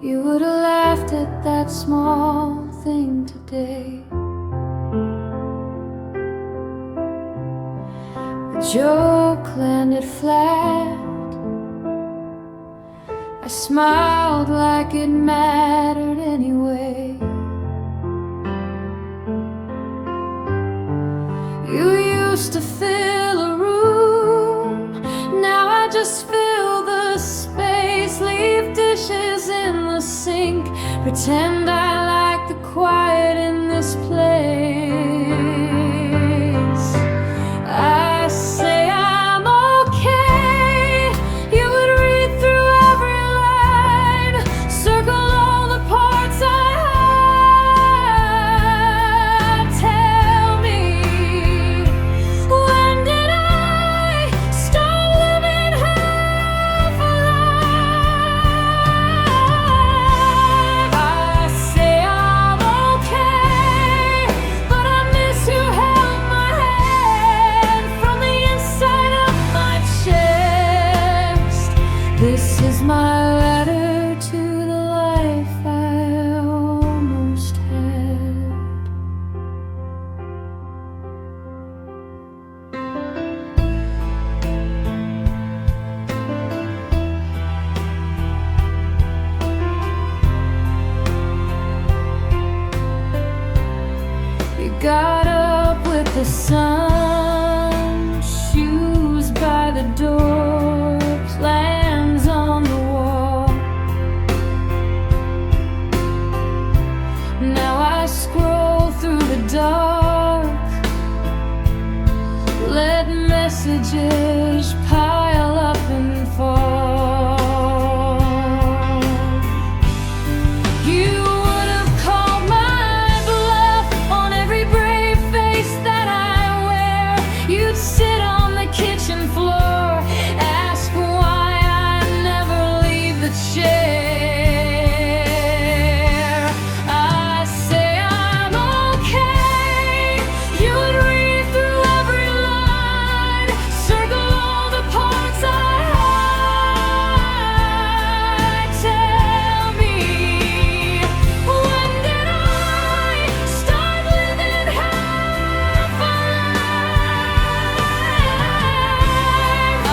You would have laughed at that small thing today. The joke landed flat. I smiled like it mattered anyway. You used to fill a room, now I just fill the space. Leave dishes in the sink, pretend I like the quiet in this place. I say I'm okay. You would read through every line, circle all the parts I hide. Tell me, when did I start living half a life? I say I'm okay, but I miss who held my hand from the inside of my chest. This is my letter to the life I almost had. You got up with the sun, shoes by the door, plans on the wall. Now I scroll through the dark, let messages pile up and fall. You would have called my bluff on every brave face that I wear. You'd sit on the kitchen floor, ask why I never leave the chair. I say I'm okay. You would read through every line, circle all the parts I hide. Tell me, when did I start living half a life? I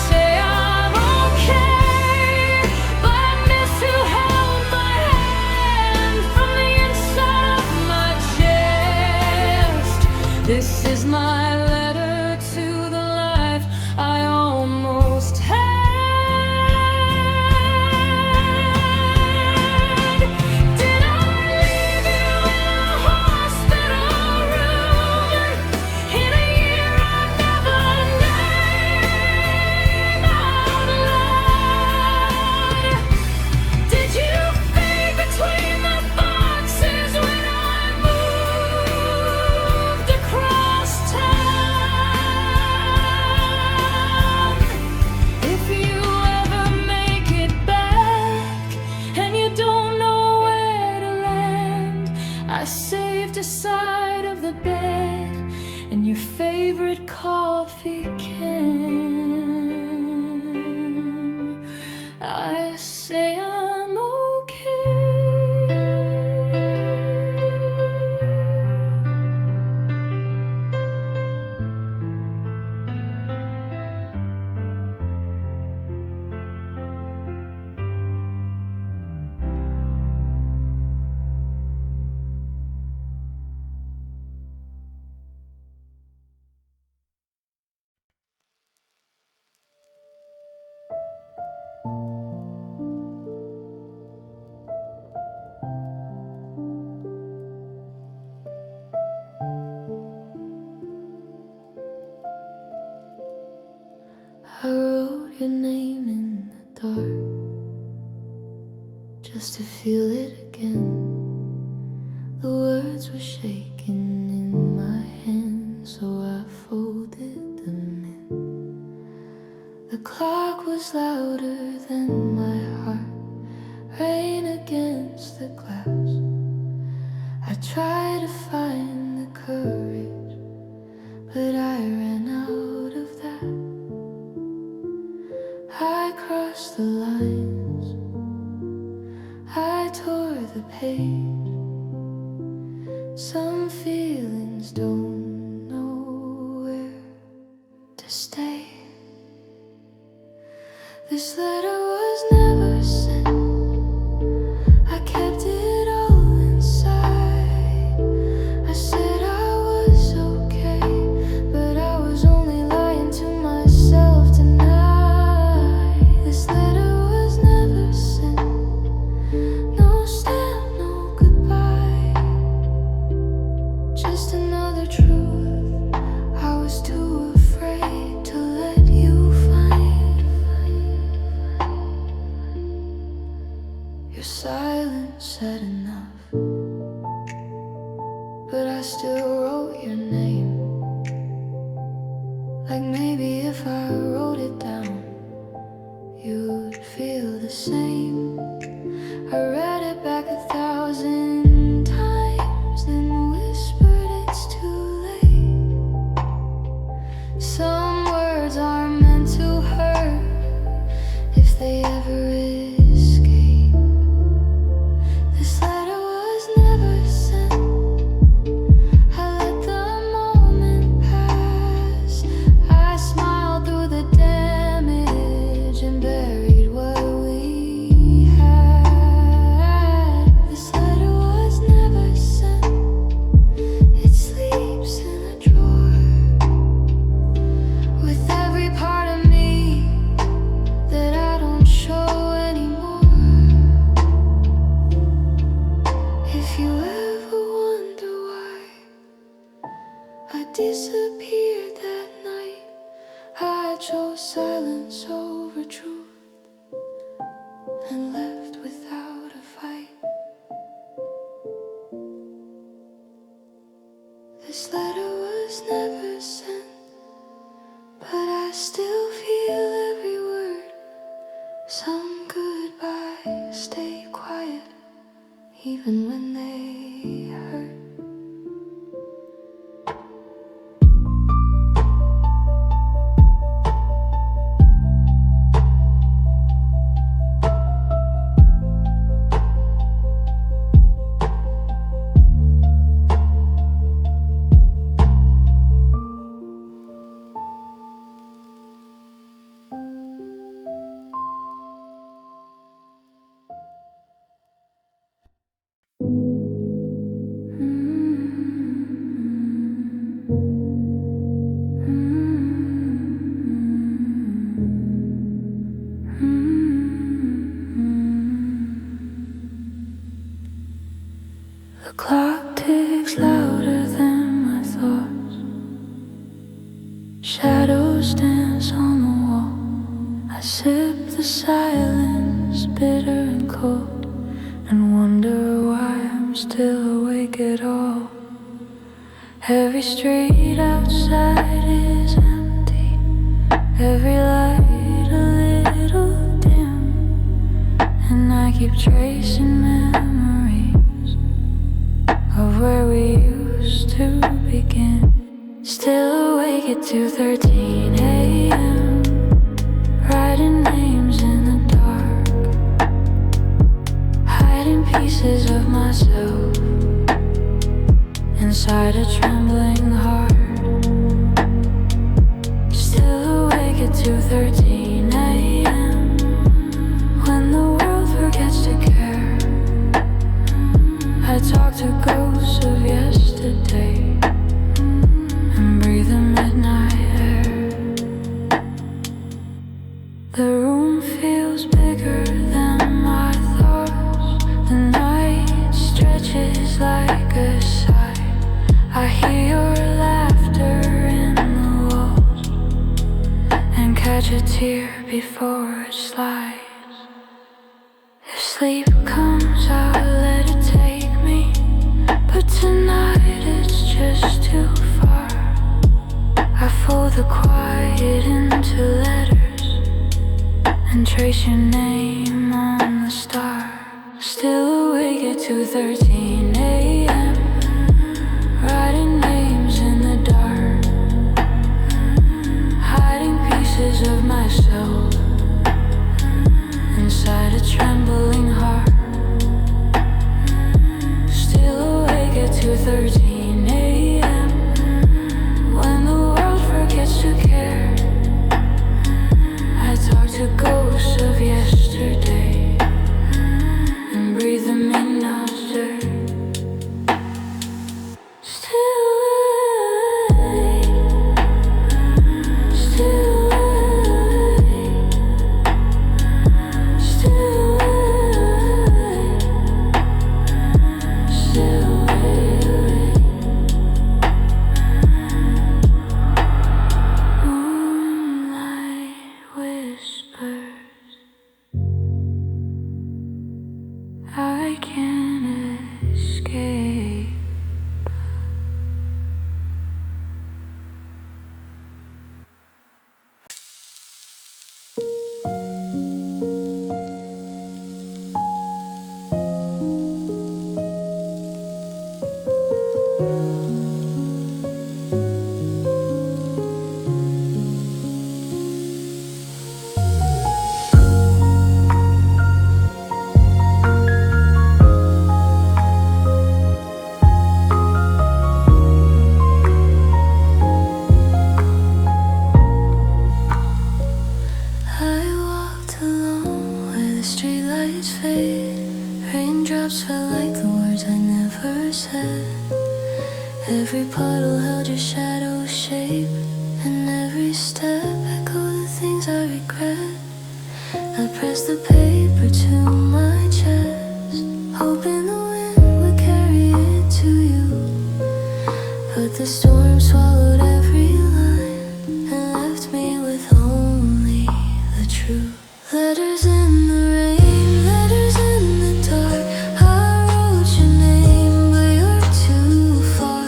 say I'm okay, but I miss who held my hand from the inside of my chest. This is my letter to the life I almost had. Did I leave you in a hospital room in a year I never name out loud? Did you fade between the boxes when I moved across town? If you ever make it back and you don't know where to land, I saved a side of the bed and your favorite coffee can. I say I'm okay. I wrote your name in the dark just to feel it again. The words were shaking in my hands, so I folded them in. The clock was louder than my heart, rain against the glass. I tried to find the courage, but I ran out of that. I crossed the lines, the pain. Some feelings don't know where to stay. This letter was never sent. I kept it all inside. I said I was okay, but I was only lying to myself tonight. This letter was never sent. No stamp, no goodbye. Just another truth I was too afraid to let you find. Your silence said enough, but I still wrote your name. Like maybe if I wrote it down, you'd feel the same. I read it back 1,000 times, then whispered it's too late. Some words are meant to hurt if they ever escape. This letter was never sent. I let the moment pass. I smiled through the damage and buried what we had. This letter was never sent. It sleeps in a drawer with every part of me that I don't show anymore. If you ever wonder why I disappeared that night, I chose silence over truth and left without a fight. This letter was never sent, but I still feel every word. Some goodbyes stay quiet even when they hurt. The clock ticks louder than my thoughts. Shadows dance on the wall. I sip the silence, bitter and cold, and wonder why I'm still awake at all. Every street outside is empty, every light a little dim, and I keep tracing memories of where we used to begin. Still awake at 2:13 a.m., writing names in the dark, hiding pieces of myself inside a trembling heart. Still awake at 2:13 a.m., when the world forgets to care. I talk to ghosts of yesterday and breathe the midnight air. The room feels bigger than my thoughts. The night stretches like a sigh. I hear your laughter in the walls and catch a tear before it slides. If sleep comes, I'll let it take me, but tonight it's just too far. I fold the quiet into letters and trace your name on the star. Still awake at 2:13 a.m., writing names in the dark, hiding pieces of myself inside a trembling heart. I can't escape. Raindrops felt like the words I never said. Every puddle held your shadow shape, and every step echoed the things I regret. I pressed the paper to my chest, hoping the wind would carry it to you. But the storm swallowed every line and left me with only the truth. Letters in the rain, letters in the dark. I wrote your name, but you're too far.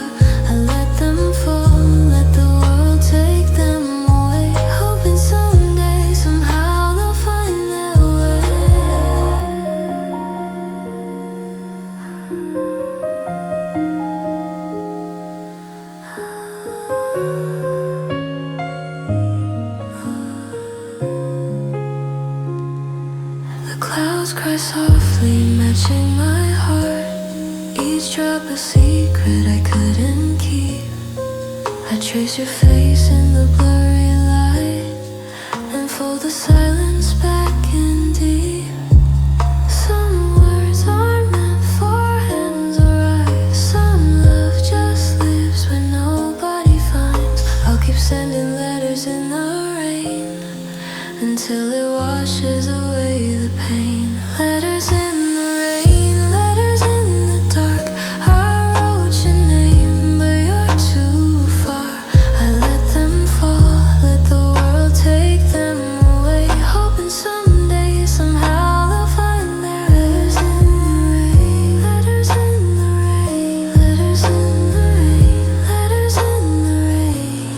I let them fall, let the world take them away, hoping someday, somehow they'll find their The clouds cry softly, matching my heart. Each drop a secret I couldn't keep. I trace your face in the blurry light and fold the silence back in deep. Some words are meant for hands or eyes. Some love just lives where nobody finds. I'll keep sending letters in the rain until it washes away the pain. Letters in the rain, letters in the dark. I wrote your name, but you're too far. I let them fall, let the world take them away, hoping someday, somehow they'll find their letters in the rain. Letters in the rain, letters in the rain, letters in the rain.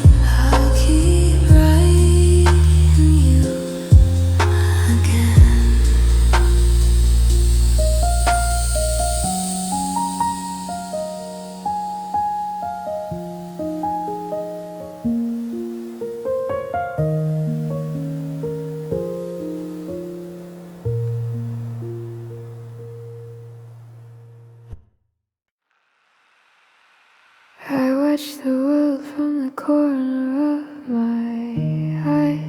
I'll keep writing you again. I watch the world from the corner of my eye,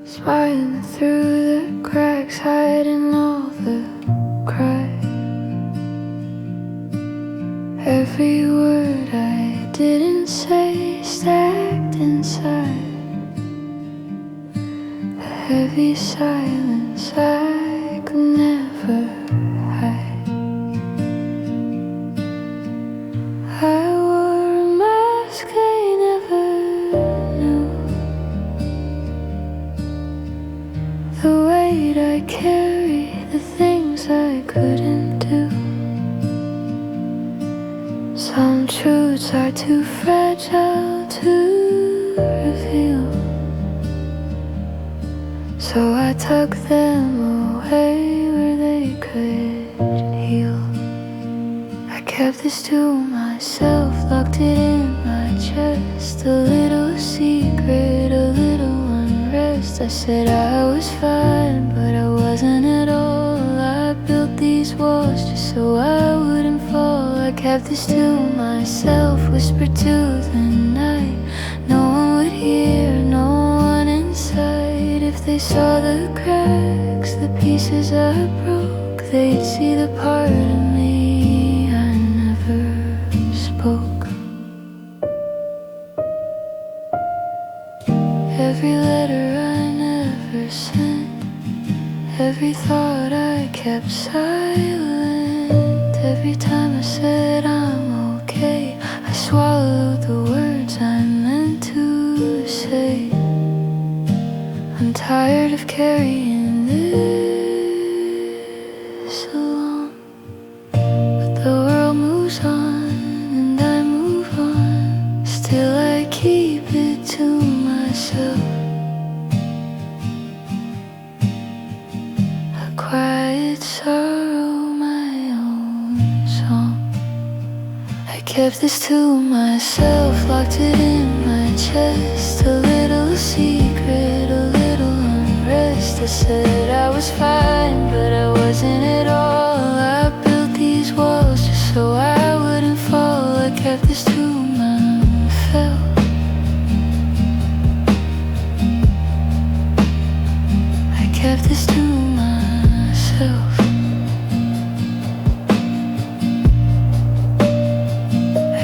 smiling through the cracks, hiding all the cries. Every word I didn't say stacked inside a heavy silence I could never hide. I wore a mask I never knew. The weight I carry, the things I couldn't do. Some truths are too fragile to reveal, so I tucked them away where they could heal. I kept this to myself, locked it in my chest. A little secret, a little unrest. I said I was fine, but I wasn't at all. I built these walls just so I wouldn't fall. I kept this to myself, whispered to the night. No one would hear, no one inside. If they saw the cracks, the pieces I broke, they'd see the part of me I never spoke. Every letter I never sent, every thought I kept silent. Every time I said I'm okay, I swallowed the words I meant to say. I'm tired of carrying this weight. I let them fall, let the world take them away, hoping someday, somehow they'll find their way. Letters in the rain, letters in the rain, letters in the rain. I'll keep writing you again. Letters in the rain, letters in the rain, letters in the rain. I'll keep writing you again. I'm tired of carrying this quiet sorrow my own song. I kept this to myself, locked it in my chest. A little secret, a little unrest. I said I was fine, but I wasn't at all. I built these walls just so I wouldn't fall. I kept this to myself. I kept this to myself.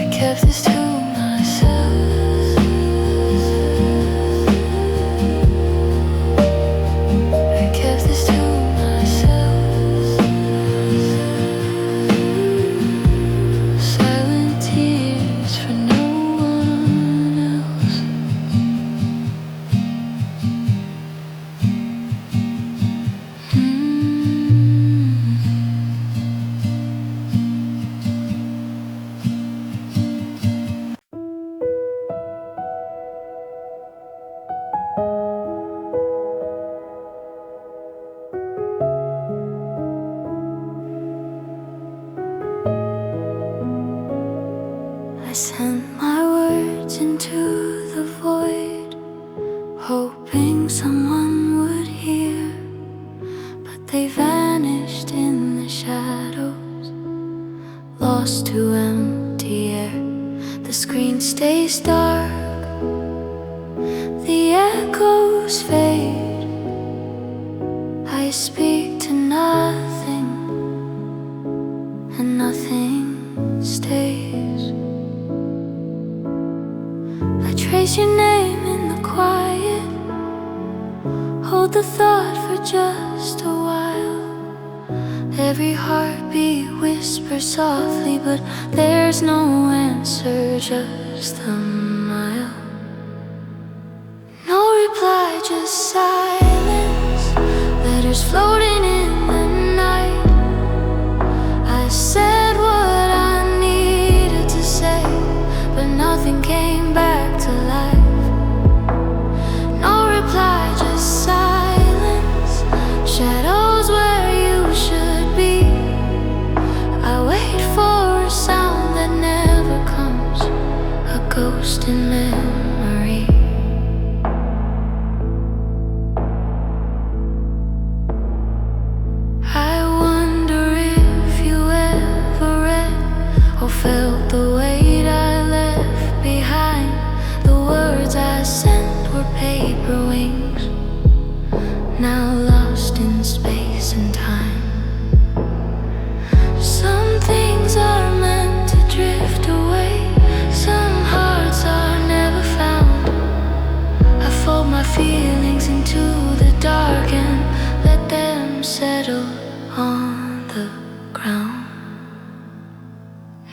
I kept this to myself. I kept this to myself. Silent tears for no one else. I sent my words into the void, hoping someone would hear, but they vanished in the shadows, lost to empty air. The screen stays dark, the echoes fade. I speak to nothing, and nothing stays. I trace your name in the quiet, hold the thought for just a while. Every heartbeat whispers softly, but there's no answer, just a mile. No reply, just silence, letters floating in the night. I said what I needed to say, but nothing came back to life. No reply, just silence, shadows where you should be. I wait for a sound that never comes, a ghost in memory. I wonder if you ever read or felt the weight I left behind. The words I sent were paper wings, now lost in space and time. Some things are meant to drift away, some hearts are never found. I fold my feelings into the dark and let them settle on the ground.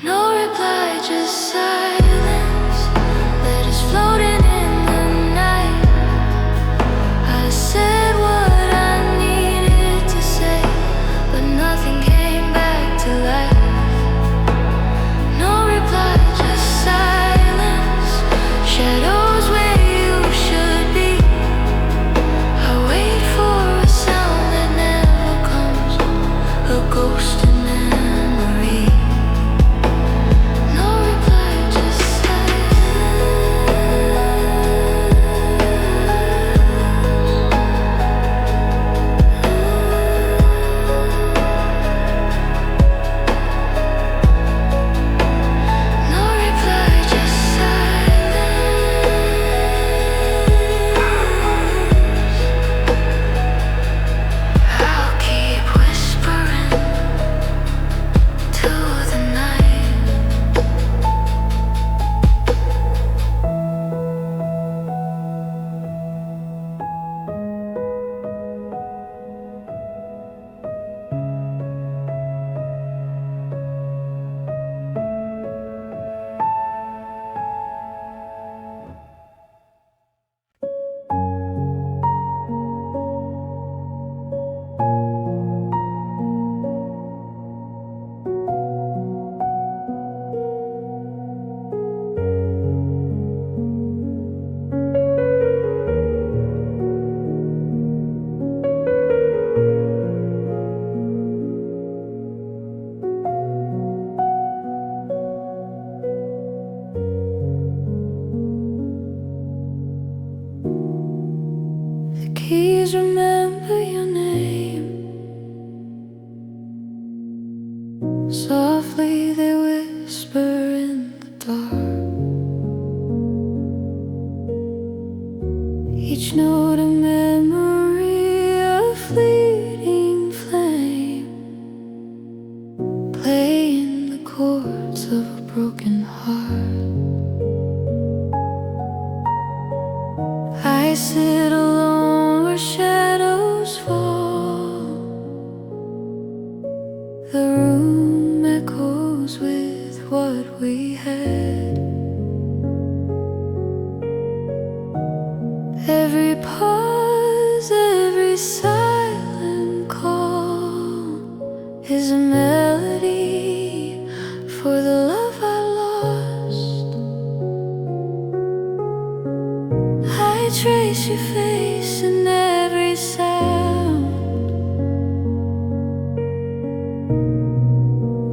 No reply, just silence, letters floating in the night. I said what I needed to say, but nothing came back to life. No reply, just silence, shadows where you should be. I wait for a sound that never comes, a ghost in memory. No reply, just no reply, just silence. I'll keep whispering Softly they whisper in the dark, each note a memory, a fleeting flame, playing the chords of a broken heart. I sit alone where shadows fall. The room echoes with what we had. Every pause, every silent call is a melody for the love I lost. I trace your face in every sound,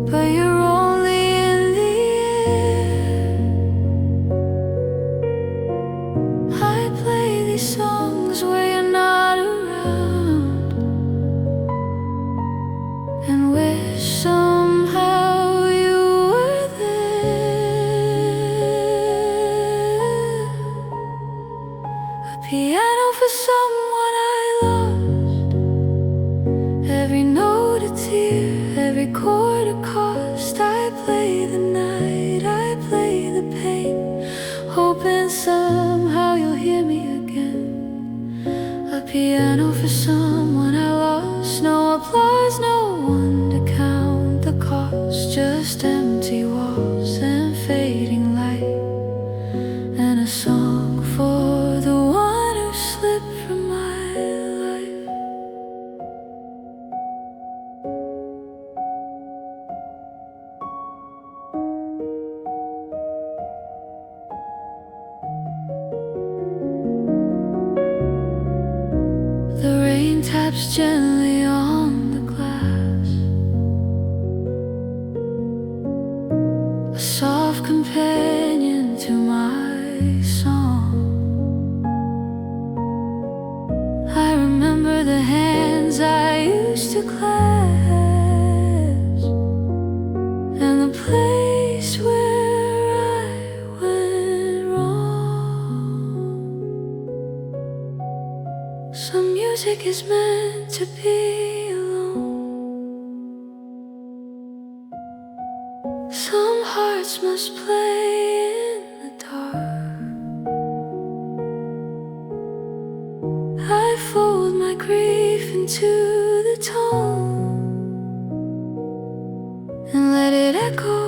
but you're only in the air. I play these songs where you're not around, and wish somehow you were there. A piano for someone I lost. Every note a tear, every chord a cost. I play the night, I play the pain, hoping somehow you'll hear me again. A piano for someone I lost. No applause, no one to count the cost. Just empty walls and fading light, and a song for the one who slipped from my life. The rain taps gently on the glass, a soft companion to my song. I remember the hands I used to clasp, and the place where I went wrong. Some music is meant to be alone. Some hearts must play in the dark. I fold my grief into the tone and let it echo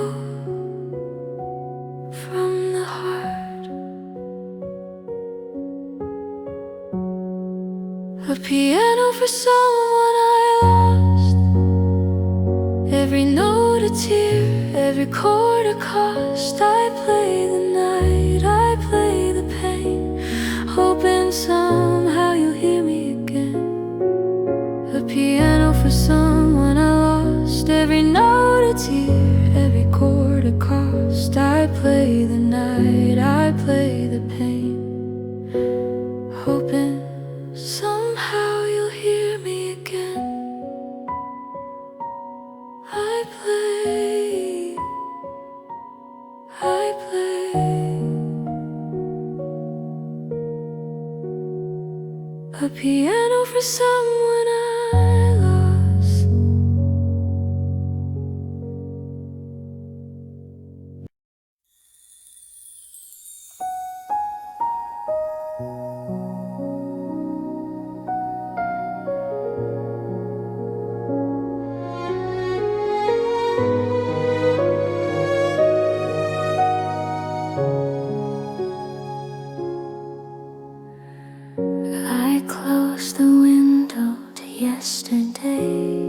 from the heart. A piano for someone I lost. Every note a tear, every chord a cost. I play the night, I play the pain, hoping somehow you'll hear me again. A piano for someone I lost. Every note a tear, every chord a cost. I play the night, I play the pain, hoping somehow you'll hear me again. I play, I play. A piano for someone I lost. I close the window to yesterday.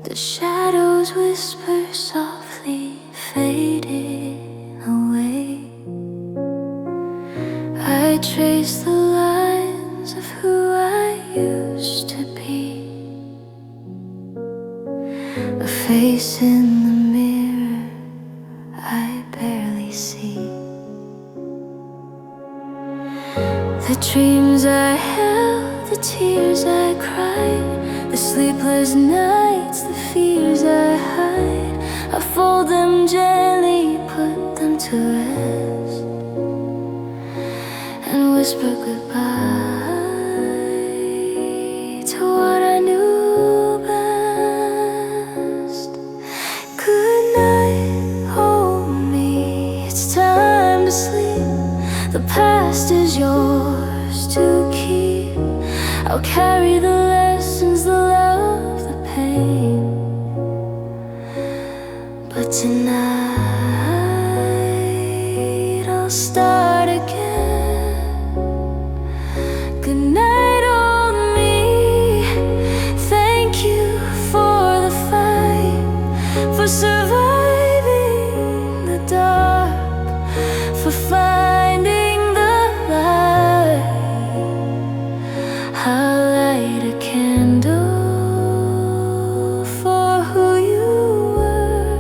The shadows whisper softly, fading away. I trace the lines of who I used to be, a face in the mirror I barely see. The dreams I held the tears I cried, the sleepless nights, the fears I hide. I fold them gently, put them to rest, and whisper goodbye to what I knew best. Good night, hold me, it's time to sleep. The past is yours to keep. I'll carry the lessons, the love, the pain. But tonight I'll start again. Good night, old me. Thank you for the fight, for surviving the dark, for finding the light. I'll light a candle for who you were,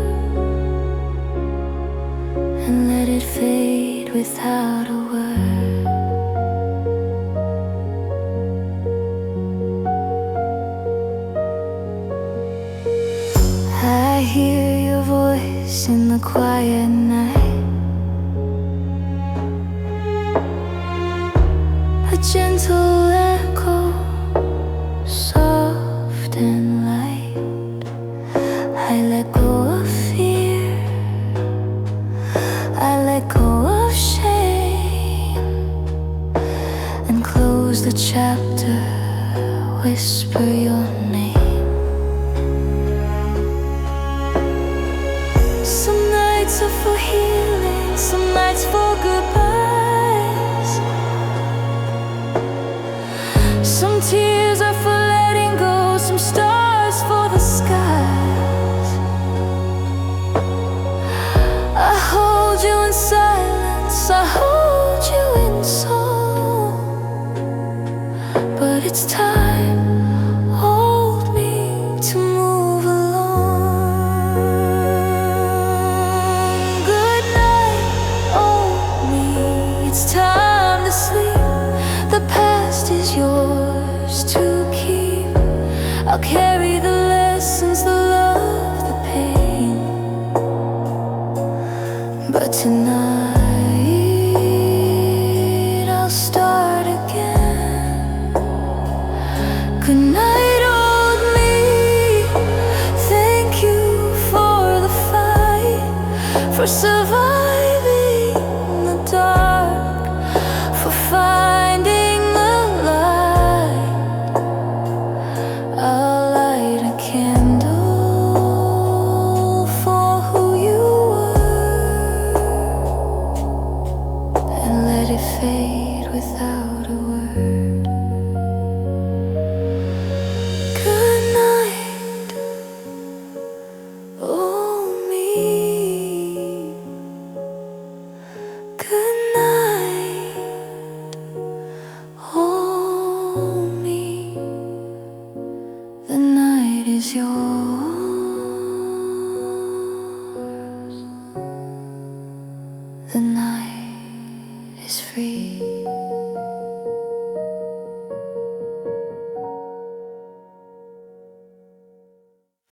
and let it fade without a word. I hear your voice in the quiet night, a gentle echo, soft and light. I let go of fear, I let go of shame, and close the chapter, whisper your name. Some nights are for healing, some nights for goodbyes. Some tears are for letting go, some stars for the skies. I hold you in silence, I hold you in song. But it's time, hold me to move along. Good night, hold me, it's time to sleep. The past is yours to keep. I'll carry the lessons, the love, the pain. But tonight I'll start again. Good night, old me. Thank you for the fight, for surviving the dark, for finding the light. I'll light a candle for who you were, and let it fade without a word. Good night, oh me. Good night, hold me. The night is yours, the night is free.